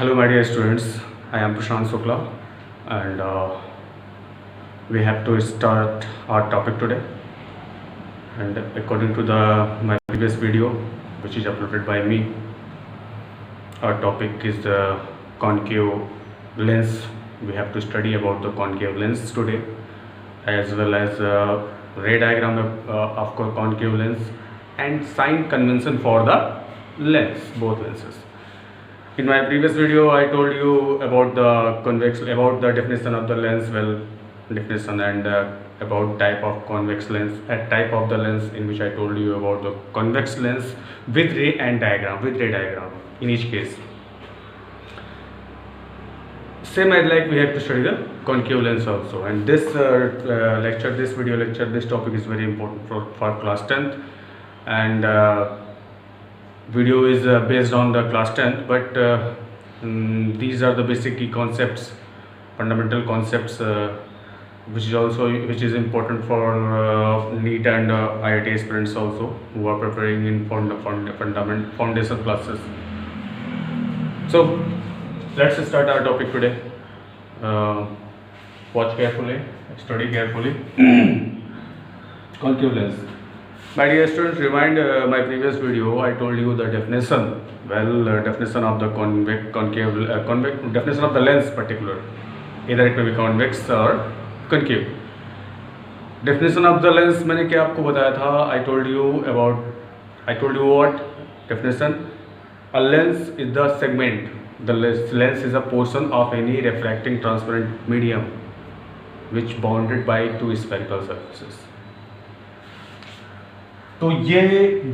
Hello, my dear students. I am Prashant Sukla, and we have to start our topic today. And according to my previous video, which is uploaded by me, our topic is the concave lens. We have to study about the concave lens today, as well as ray diagram of concave lens and sign convention for the lens, both lenses. In my previous video, I told you about about the definition of the lens, definition, and about type of convex lens, type of the lens, in which I told you about the convex lens with ray diagram in each case. Same as like we have to study the concave lens also, and this video lecture, this topic is very important for class 10th, and video is based on the class 10th, but these are the basic key concepts, fundamental concepts, which is important for NEET and IIT aspirants also, who are preparing in foundation classes. So let's start our topic today. Watch carefully, study carefully. Concave lens. My dear students, rewind my previous video. I told you the definition. Definition of the definition of the lens particular. Either it may be convex or concave. Definition of the lens मैंने क्या आपको बताया था? I told you what definition? A lens is the segment. The lens is a portion of any refracting transparent medium which bounded by two spherical surfaces. तो ये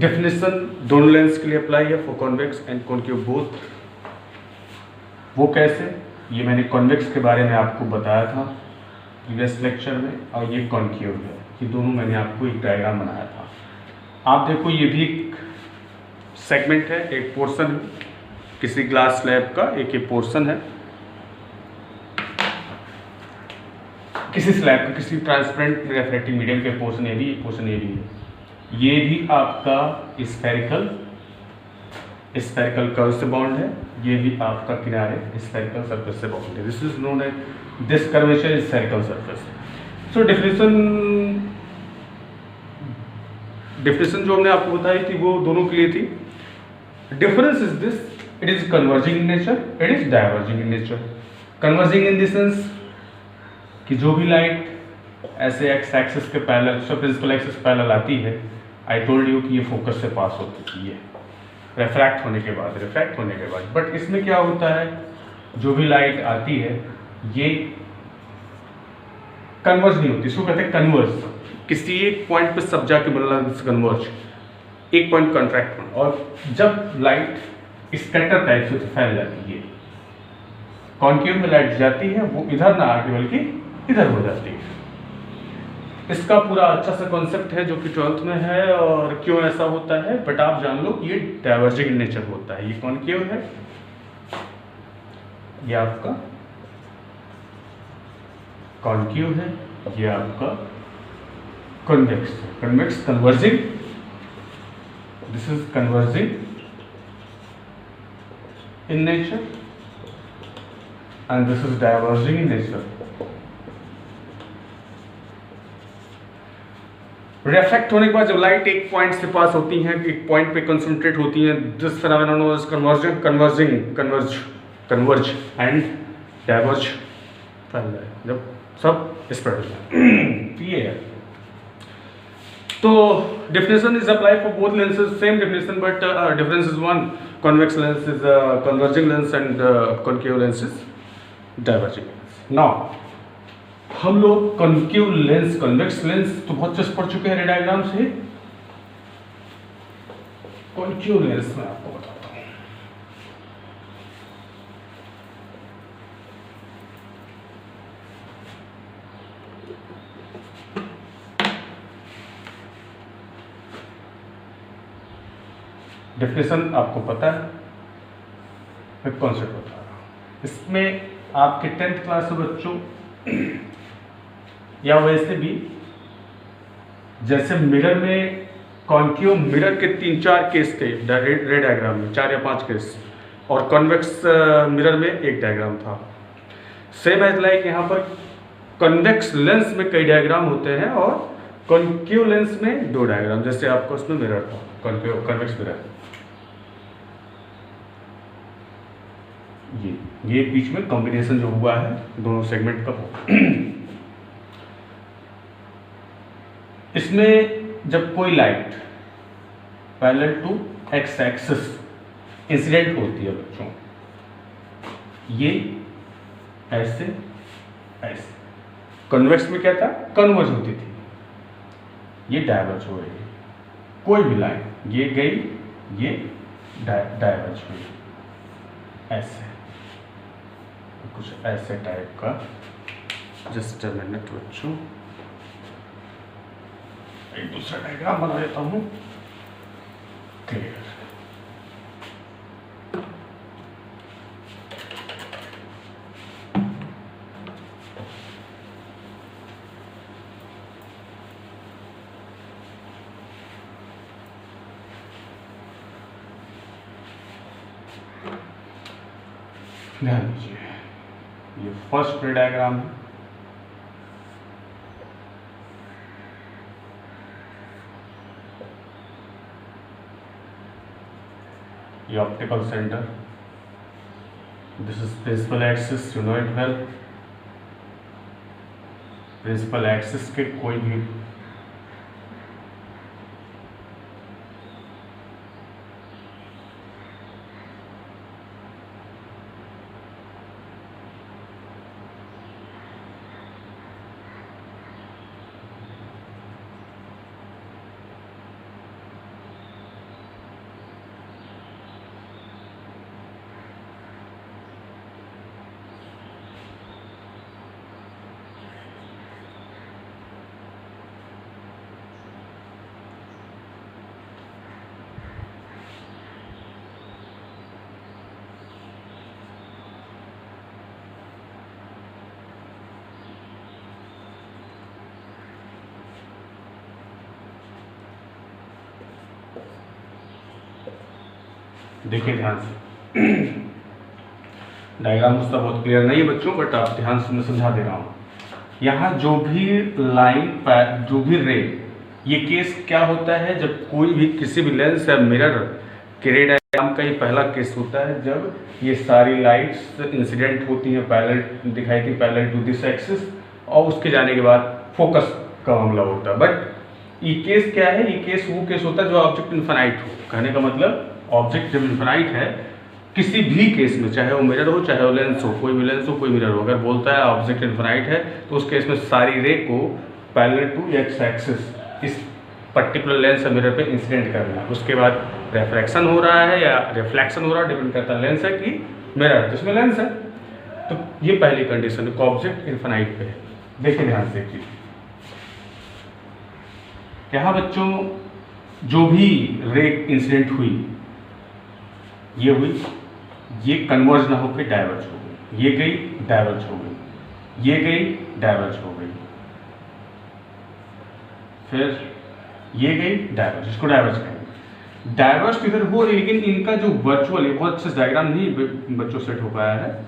definition दोनों lens के लिए अप्लाई है, for convex and concave both. वो कैसे? ये मैंने कॉन्वेक्स के बारे में आपको बताया था प्रीवियस लेक्चर में, और ये कॉन्केव है. ये दोनों मैंने आपको एक डायग्राम बनाया था. आप देखो, ये भी एक सेगमेंट है, एक पोर्शन है किसी ग्लास स्लैब का. एक ये पोर्शन है किसी स्लैब का, किसी ट्रांसपेरेंट रिफ्रैक्टिंग मीडियम के पोर्शन. ये भी है. ये भी आपका स्फेरिकल कर्व से बाउंड है. ये भी आपका किनारे स्फेरिकल सरफेस से बाउंड है. This is known as this curvature spherical surface. So definition जो हमने आपको बताई थी वो दोनों के लिए थी. Difference is this: it is converging in nature, it is diverging in nature. Converging in the sense कि जो भी लाइट ऐसे एक्स एक्सिस के पैरेलल, प्रिंसिपल एक्सिस पैरेलल आती है, आई टोल्ड यू कि ये फोकस से पास होती है रिफ्रैक्ट होने के बाद. बट इसमें क्या होता है, जो भी लाइट आती है ये कन्वर्ज नहीं होती. इसको कहते हैं कन्वर्ज. किसी एक पॉइंट पे सब जाके बनना कन्वर्ज, एक पॉइंट कॉन्ट्रैक्ट होना. और जब लाइट स्कैटर टाइप से फैल जाती है, कॉन्केव में लाइट जाती है, वो इधर ना आके बल्कि इधर हो जाती है. इसका पूरा अच्छा सा कॉन्सेप्ट है जो कि 12th में है, और क्यों ऐसा होता है. बट आप जान लो कि ये डाइवर्जिंग इन नेचर होता है. ये कॉन्केव है, ये आपका कॉन्केव है, ये आपका convex. Converging, this is converging in nature and this is diverging in nature. Refract होने के बाद जब लाइट एक पॉइंट से पास होती है, एक पॉइंट पे कंसंट्रेट होती है, this phenomenon known as converge and diverge. जब सब स्प्रेड होता है ये है. तो definition is apply for both lenses, same definition, but difference is one. Convex lens is converging lens and concave lens is diverging lens. Now हम लोग concave lens, convex lens तो बहुत चीज पढ़ चुके हैं रे डायग्राम से. कॉन्केव लेंस में आपको बताता हूं. डेफिनेशन आपको पता है, मैं कॉन्सेप्ट बता रहा हूं. इसमें आपके 10th क्लास के बच्चों या वैसे भी, जैसे मिरर में कॉन्केव मिरर के 3-4 केस थे रे डायग्राम में, 4 या 5 केस. और कॉन्वेक्स मिरर में एक डायग्राम था। सेम एज लाइक यहाँ पर कॉन्वेक्स लेंस में कई डायग्राम होते हैं और कॉन्केव लेंस में 2 डायग्राम, जैसे आपको उसमें मिरर था कॉन्वेक्स मिरर। ये बीच में कॉम्बिनेशन जो हुआ है दोनों सेगमेंट का इसमें जब कोई light parallel to X axis incident होती है बच्चों, ये ऐसे ऐसे, कन्वेक्स में क्या था, कन्वर्ज होती थी, ये डाइवर्ज हो रही है। कोई भी लाइन ये गई, ये डाइवर्ज हुई, ऐसे कुछ ऐसे टाइप का। जस्ट अ मिनट बच्चों, एक दूसरा डायग्राम बना देता हूँ। क्लियर, ध्यान दीजिए, ये फर्स्ट प्री डायग्राम है। ये optical centre, this is principal axis, you know it well. Principal axis के कोई भी देखिए ध्यान से, डायग्राम उसका बहुत क्लियर नहीं है बच्चों, बट आप ध्यान से मैं समझा दे रहा हूँ। यहाँ जो भी लाइन, जो भी रे, ये केस क्या होता है, जब कोई भी किसी भी लेंस या मिरर के रे डायग्राम का ये पहला केस होता है, जब ये सारी लाइट्स इंसिडेंट होती हैं, पैरेलल दिखाई थी, पैरेलल टू दिस एक्सिस, और उसके जाने के बाद फोकस का मामला होता है। बट ये केस क्या है, ये केस वो केस होता है जो ऑब्जेक्ट इन्फिनाइट हो। कहने का मतलब ऑब्जेक्ट जब इन्फिनाइट है किसी भी केस में, चाहे वो मिरर हो चाहे वो लेंस हो, कोई भी लेंस हो कोई मिरर हो, अगर बोलता है ऑब्जेक्ट इन्फिनाइट है तो उस केस में सारी रे को पैरेलल टू एक्स एक्सिस इस पर्टिकुलर लेंस या मिरर पे इंसिडेंट करना है। उसके बाद रिफ्रैक्शन हो रहा है या रिफ्लेक्शन हो रहा है, डिपेंड करता है लेंस है कि मिरर, जिसमें लेंस है। तो ये पहली कंडीशन है, ऑब्जेक्ट इन्फिनाइट पे है। देखिए ध्यान से, यहाँ बच्चों जो भी रे इंसिडेंट हुई, ये हुई, ये कन्वर्ज ना होकर डाइवर्ज हो गई, ये गई डाइवर्ज हो गई, ये गई डाइवर्ज हो गई, फिर ये गई डाइवर्ज, इसको डाइवर्ज कहेंगे। डाइवर्ज तो इधर हो रही, लेकिन इनका जो वर्चुअल, बहुत अच्छे डायग्राम नहीं बच्चों सेट हो पाया है,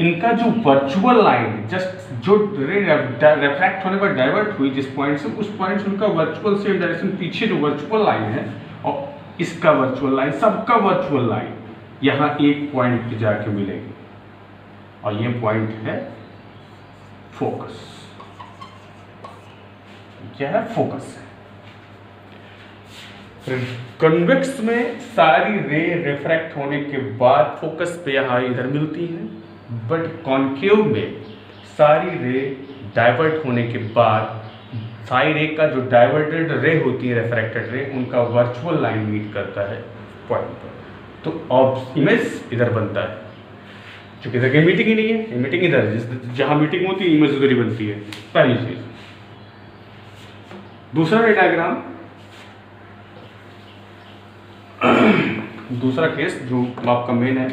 इनका जो वर्चुअल लाइन, जस्ट जो रे रिफ्रैक्ट होने पर डाइवर्ट हुई जिस पॉइंट से, उस पॉइंट से उनका वर्चुअल सेम डायरेक्शन, पीछे जो वर्चुअल लाइन है और इसका वर्चुअल लाइन, सबका वर्चुअल लाइन यहाँ एक पॉइंट पे जाके मिलेगी, और ये पॉइंट है फोकस। क्या है? फोकस है। कन्वेक्स में सारी रे रिफ्रैक्ट होने के बाद फोकस पे यहाँ इधर मिलती है, बट कॉन्केव में सारी रे डाइवर्ट होने के बाद सारी रे का जो डाइवर्टेड रे होती है, रिफ्रैक्टेड रे, उनका वर्चुअल लाइन मीट करता है पॉइंट पर, तो इमेज इधर बनता है। क्योंकि इधर कहीं मीटिंग ही नहीं है, मीटिंग इधर, जहां मीटिंग होती है इमेज उधर ही बनती है, पहली चीज। दूसरा रे डायग्राम, दूसरा केस जो आपका मेन है,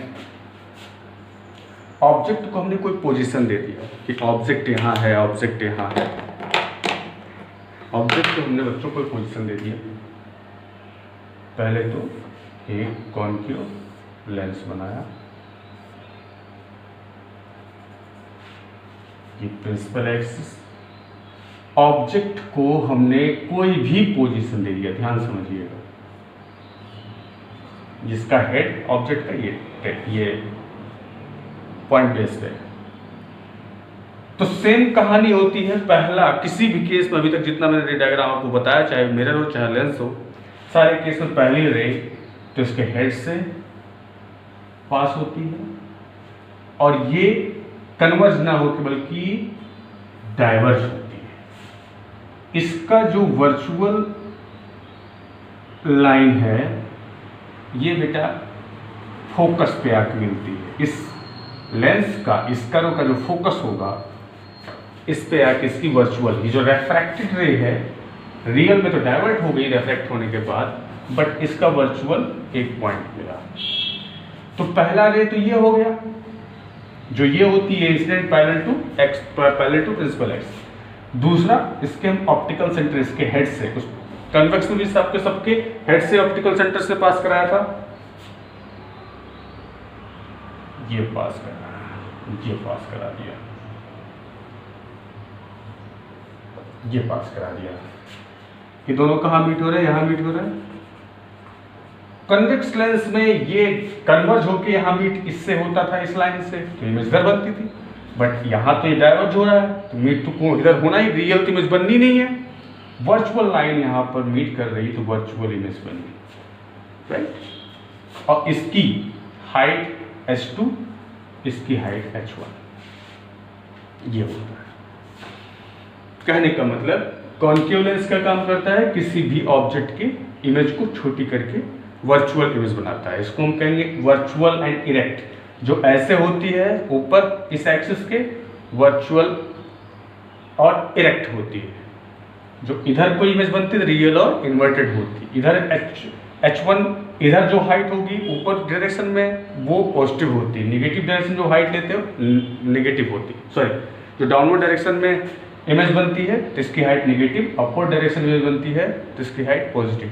ऑब्जेक्ट को हमने कोई पोजीशन दे दिया कि ऑब्जेक्ट यहाँ है, ऑब्जेक्ट यहाँ है। ऑब्जेक्ट को हमने बच्चों को पोजीशन दे दिया, पहले तो एक कॉन्केव लेंस बनाया, ये प्रिंसिपल एक्सिस, ऑब्जेक्ट को हमने कोई भी पोजीशन दे दिया, ध्यान समझिएगा, जिसका हेड ऑब्जेक्ट का ये पॉइंट बेस पे। तो सेम कहानी होती है, पहला किसी भी केस में अभी तक जितना मैंने रे डायग्राम आपको बताया, चाहे मिरर हो चाहे लेंस हो, सारे केस में पहली रे तो इसके हेड से पास होती है और ये कन्वर्ज ना होकर बल्कि डाइवर्ज होती है। इसका जो वर्चुअल लाइन है ये बेटा फोकस पे आके मिलती है, इस लेंस का, इस कर्व का जो फोकस होगा इस पे आके इसकी वर्चुअल, ये जो रेफ्रैक्टेड रे है रियल में तो डाइवर्ट हो गई रेफ्रैक्ट होने के बाद, बट इसका वर्चुअल एक पॉइंट मिला। तो पहला रे तो ये हो गया, जो ये होती है incident parallel to principal axis. दूसरा, इसके हम ऑप्टिकल सेंटर इसके हेड से, उस कन्वेक्स में भी सबके हेड से ऑप्टिकल सेंटर से पास कराया था, ये पास करा दिया, ये पास करा दिया। ये दोनों कहाँ मीट हो रहे हैं? यहाँ मीट हो रहे हैं। कन्वेक्स लेंस में ये कन्वर्ज होके यहाँ मीट इससे होता था, इस लाइन से, तो इमेज इधर बनती थी, बट यहाँ तो ये डाइवर्ज हो रहा है, तो मीट तो इधर होना ही, रियल तो इमेज बननी नहीं है। वर्चुअल लाइन यहाँ पर मीट कर रही तो वर्चुअल इमेज बनी, राइट। और इसकी हाइट h2, इसकी हाइट h1, ये होता है। कहने का मतलब कॉन्केव लेंस का काम करता है किसी भी ऑब्जेक्ट के इमेज को छोटी करके वर्चुअल इमेज बनाता है। इसको हम कहेंगे वर्चुअल एंड इरेक्ट, जो ऐसे होती है ऊपर इस एक्सिस के, वर्चुअल और इरेक्ट होती है, जो इधर कोई इमेज बनती है रियल और इन्वर्टेड होती है। इधर h1 इधर जो हाइट होगी ऊपर डायरेक्शन में वो पॉजिटिव होती है, निगेटिव डायरेक्शन जो हाइट लेते हो नेगेटिव होती है, सॉरी, जो डाउनवर्ड डायरेक्शन में इमेज बनती है तो इसकी हाइट नेगेटिव, अपवर्ड डायरेक्शन में इमेज बनती है तो इसकी हाइट पॉजिटिव।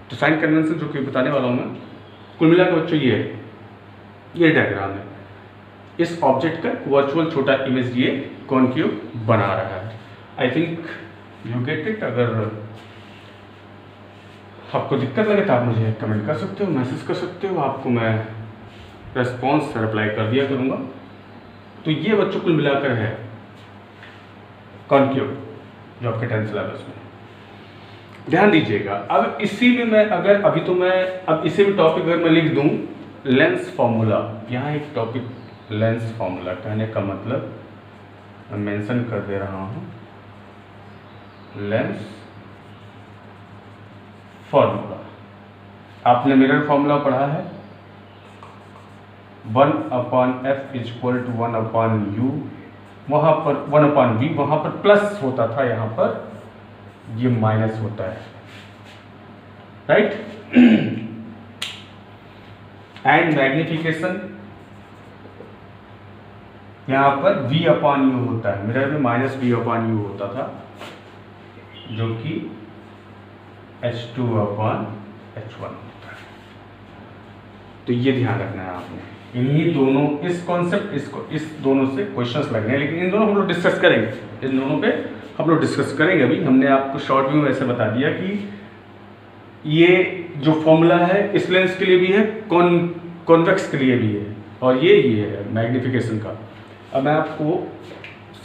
तो साइन कन्वेंशन जो कि बताने वाला हूँ मैं, कुल मिलाकर बच्चों ये डायग्राम है, इस ऑब्जेक्ट का वर्चुअल छोटा इमेज ये कॉन्केव बना रहा है। I think you get it. अगर आपको दिक्कत लगे तो आप मुझे कमेंट कर सकते हो, मैसेज कर सकते हो, आपको मैं रेस्पॉन्स रिप्लाई कर दिया करूँगा। तो ये बच्चों कुल मिलाकर है कॉन्केव जो आपके 10th सिलेबस में, ध्यान दीजिएगा। अब इसी में मैं अगर अभी तो मैं अब इसे भी टॉपिक अगर मैं लिख दूं लेंस फॉर्मूला, यहाँ एक टॉपिक लेंस फॉर्मूला, कहने का मतलब मैं मेंशन कर दे रहा हूँ लेंस फॉर्मूला। आपने मिरर फॉर्मूला पढ़ा है, 1/f = 1/u, वहाँ पर 1/v, वहाँ पर प्लस होता था, यहाँ पर ये माइनस होता है, राइट। एंड मैग्निफिकेशन यहाँ पर v/u होता है, मिरर में -v/u होता था, जो कि h2/h1 होता है। तो ये ध्यान रखना है आपने, इन्हीं दोनों, इस कॉन्सेप्ट, इस दोनों से क्वेश्चंस लगने हैं, लेकिन इन दोनों हम लोग डिस्कस करेंगे, इन दोनों पे हम लोग डिस्कस करेंगे। अभी हमने आपको शॉर्ट व्यू में ऐसे बता दिया कि ये जो फॉर्मूला है इस लेंस के लिए भी है, कॉन्वेक्स के लिए भी है, और ये है मैग्निफिकेशन का। अब मैं आपको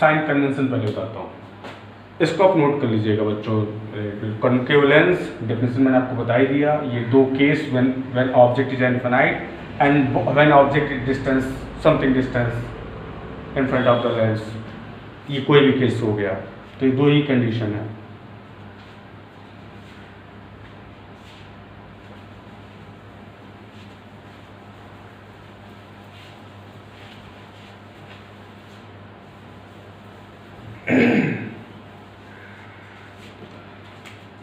साइन कन्वेंशन पहले बताता हूँ, इसको आप नोट कर लीजिएगा बच्चों। कॉन्केव लेंस डेफिनेशन मैंने आपको बता ही दिया, ये दो case, when object is infinite and when object is distance, something distance in front of the lens, ये कोई भी केस हो गया, तो ये दो ही कंडीशन है।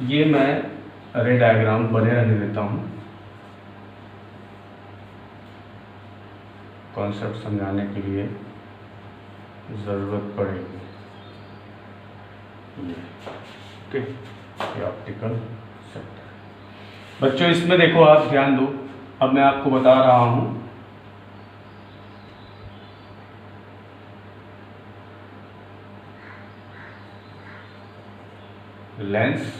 ये मैं रे डायग्राम बने रहने देता हूँ, कॉन्सेप्ट समझाने के लिए ज़रूरत पड़ेगी। ओके, ये ऑप्टिकल सेंटर। बच्चों इसमें देखो, आप ध्यान दो, अब मैं आपको बता रहा हूं lens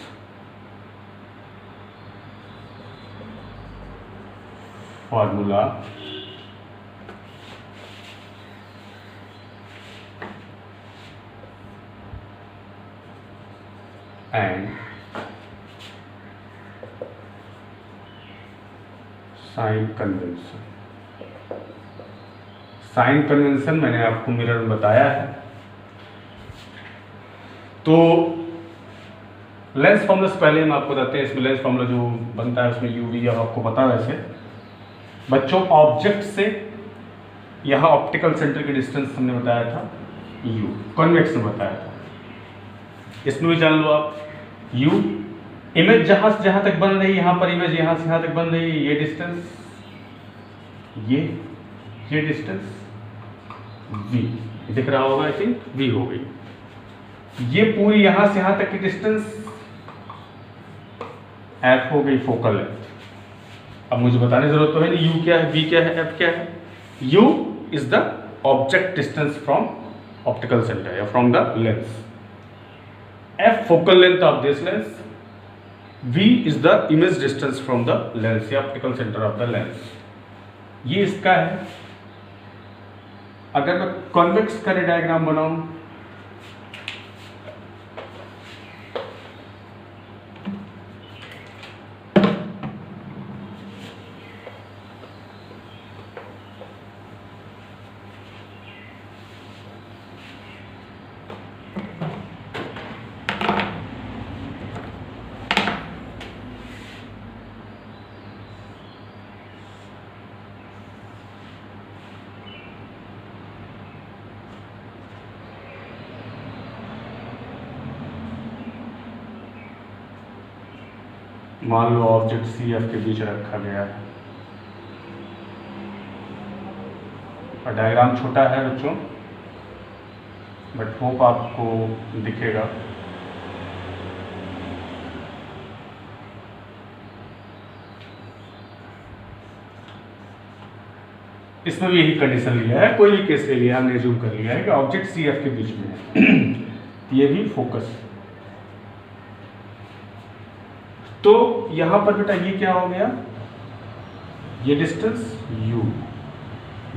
formula and sign convention. Sign convention मैंने आपको मिरर में बताया है। तो लेंस फॉर्मूला से पहले हम आपको बताते हैं, इसमें लेंस फॉर्मूला जो बनता है उसमें यूवी अब आपको पता है। वैसे बच्चों ऑब्जेक्ट से यहाँ ऑप्टिकल सेंटर की डिस्टेंस हमने बताया था यू, कॉन्वेक्स में बताया था। इसमें भी जान लो आप यू, इमेज जहां से जहां तक बन रही है, यहाँ पर इमेज यहाँ से यहाँ तक बन रही है, ये डिस्टेंस, ये डिस्टेंस v दिख रहा होगा, आई थिंक v हो गई। ये पूरी यहां से यहां तक की डिस्टेंस f हो गई फोकल लेंथ। अब मुझे बताने की जरूरत तो है नहीं u क्या है, v क्या है, f क्या है। u is the object distance from optical centre या from the lens, f focal length of this lens, v is the image distance from the lens या optical center of the lens। ये इसका है। अगर मैं convex का diagram बनाऊं, मान लो ऑब्जेक्ट सी एफ के बीच रखा गया है और डायग्राम छोटा है बच्चों, बट होप आपको दिखेगा। इसमें भी यही कंडीशन लिया है, कोई भी केस ले लिया, हमने जूम कर लिया है कि ऑब्जेक्ट सी एफ के बीच में है। ये भी फोकस। तो यहां पर बेटा ये क्या हो गया, ये डिस्टेंस u,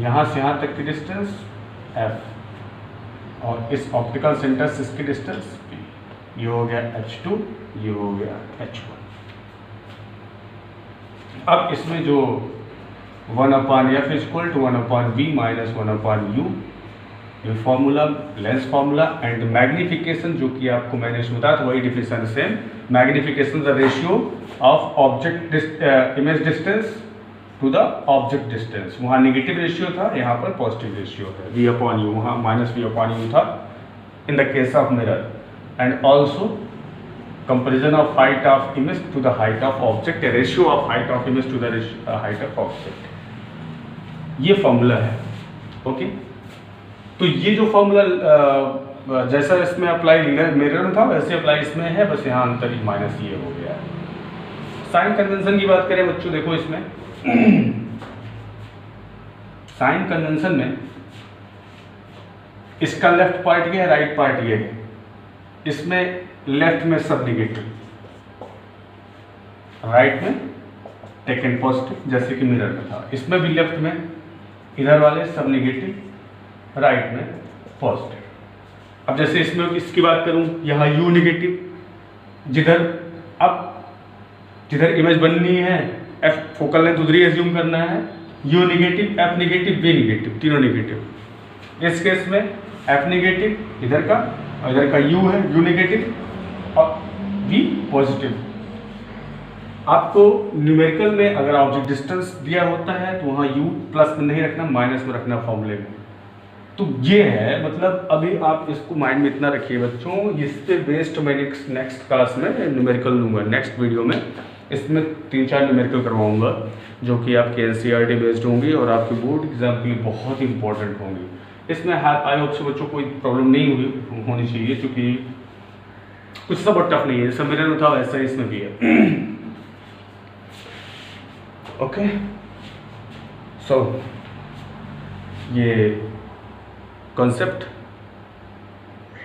यहां से यहां तक की डिस्टेंस f और इस ऑप्टिकल सेंटर से इसकी डिस्टेंस p। ये हो गया h2, ये हो गया h1। अब इसमें जो 1/f equal to 1/v minus 1/u, ये formula lens formula and magnification जो कि आपको मैंने इसमें बताया था वही definition same. Magnification the ratio of object image distance to the object distance. वहाँ नेगेटिव रेशियो था, यहाँ पर पॉजिटिव रेशियो है, v/u, वहाँ -v/u था in the case of mirror. And also comparison of height of image to the height of object, ratio of height of image to the height of object. ये formula है। Okay, तो ये जो formula जैसा इसमें apply mirror में था वैसे अप्लाई इसमें है, बस यहाँ अंतर ही माइनस ये हो गया है। साइन कन्वेंशन की बात करें बच्चों, देखो इसमें साइन कन्वेंशन में इसका लेफ्ट पार्ट ये है, राइट पार्ट ये है। इसमें लेफ्ट में सब निगेटिव, राइट में टेकन पॉजिटिव, जैसे कि मिरर में था। इसमें भी लेफ्ट में इधर वाले सब निगेटिव, राइट में पॉजिटिव। अब जैसे इसमें इसकी बात करूं, यहाँ u निगेटिव, जिधर इमेज बननी है f फोकल लेंथ उधर ही एज्यूम करना है, u negative, f negative, v negative, तीनों निगेटिव। इस केस में f निगेटिव इधर का और इधर का u है, u निगेटिव और v पॉजिटिव। आपको न्यूमेरिकल में अगर ऑब्जेक्ट डिस्टेंस दिया होता है तो वहाँ u प्लस में नहीं रखना, माइनस में रखना फॉर्मूले में। तो ये है, मतलब अभी आप इसको माइंड में इतना रखिए बच्चों। इस पे बेस्ड मैं नेक्स्ट क्लास में न्यूमेरिकल लूँगा, नेक्स्ट वीडियो में इसमें 3-4 न्यूमेरिकल करवाऊँगा जो कि आपके NCERT बेस्ड होंगी और आपके बोर्ड एग्जाम के लिए बहुत ही इंपॉर्टेंट होंगी। इसमें आई होप से बच्चों कोई प्रॉब्लम नहीं होनी चाहिए, क्योंकि कुछ सब बहुत टफ नहीं है। जैसा मिरर में था वैसा ही इसमें भी है। ओके, सो ये कॉन्सेप्ट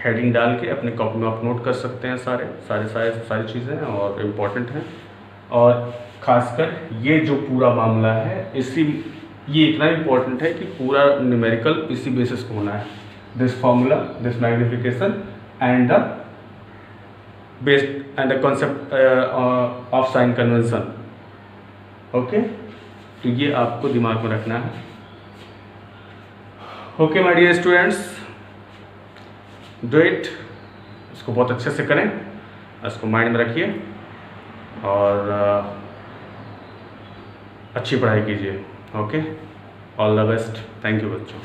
हेडिंग डाल के अपने कॉपी में आप नोट कर सकते हैं, सारी चीज़ें और इम्पोर्टेंट हैं। और ख़ासकर ये जो पूरा मामला है ये इतना इम्पोर्टेंट है कि पूरा न्यूमेरिकल इसी बेसिस पे होना है। This formula, this magnification and the concept of sign convention. Okay, तो ये आपको दिमाग में रखना है। Okay my dear students, do it, इसको बहुत अच्छे से करें, इसको माइंड में रखिए और अच्छी पढ़ाई कीजिए। Okay, all the best. Thank you बच्चों।